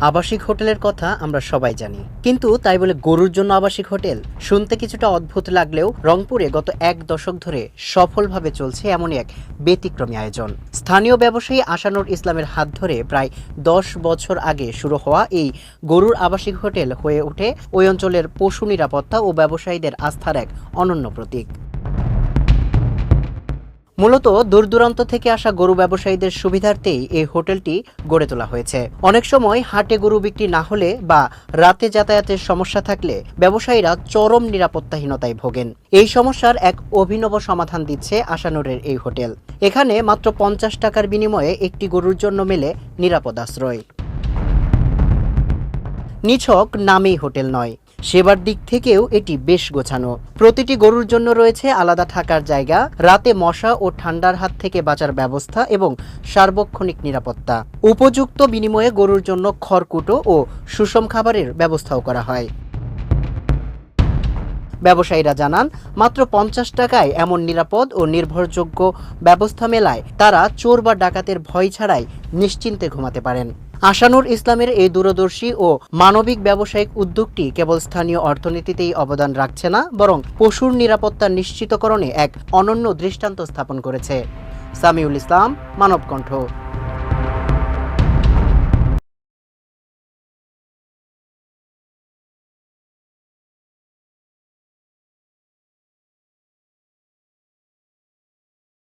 আবাসিক হোটেলের কথা আমরা সবাই জানি, কিন্তু তাই বলে গরুর জন্য আবাসিক হোটেল শুনতে কিছুটা অদ্ভুত লাগলেও রংপুরে গত এক দশক ধরে সফলভাবে চলছে এমনই এক ব্যতিক্রমী আয়োজন। স্থানীয় ব্যবসায়ী আশানুর ইসলামের হাত ধরে প্রায় 10 বছর আগে শুরু হওয়া এই গরুর আবাসিক হোটেল হয়ে ওঠে ওই অঞ্চলের পশু নিরাপত্তা ও ব্যবসায়ীদের আস্থার এক অনন্য প্রতীক। মূলত দূর দূরান্ত থেকে আসা গরু ব্যবসায়ীদের সুবিধার্থেই এই হোটেলটি গড়ে তোলা হয়েছে। অনেক সময় হাটে গরু বিক্রি না হলে বা রাতে যাতায়াতের সমস্যা থাকলে ব্যবসায়ীরা চরম নিরাপত্তাহীনতায় ভোগেন। এই সমস্যার এক অভিনব সমাধান দিচ্ছে আশানুরের এই হোটেল। এখানে মাত্র 50 টাকার বিনিময়ে একটি গরুর জন্য মেলে নিরাপদ আশ্রয়। নিছক নামেই হোটেল নয়, সেবার দিক থেকেও এটি বেশ গোছানো। প্রতিটি গরুর জন্য রয়েছে আলাদা থাকার জায়গা, রাতে মশা ও ঠান্ডার হাত থেকে বাঁচার ব্যবস্থা এবং সার্বক্ষণিক নিরাপত্তা। উপযুক্ত বিনিময়ে গরুর জন্য খড়কুটো ও সুষম খাবারের ব্যবস্থাও করা হয়। ব্যবসায়ীরা জানান, মাত্র 50 টাকায় এমন নিরাপদ ও নির্ভরযোগ্য ব্যবস্থা মেলায় তারা চোর বা ডাকাতের ভয় ছাড়াই নিশ্চিন্তে ঘুমাতে পারেন। আশানুর ইসলামের এই দূরদর্শী ও মানবিক ব্যবসায়িক উদ্যোগটি কেবল স্থানীয় অর্থনীতিতেই অবদান রাখছে না, বরং পশুর নিরাপত্তা নিশ্চিতকরণে এক অনন্য দৃষ্টান্ত স্থাপন করেছে। সামিউল ইসলাম, মানবকণ্ঠ।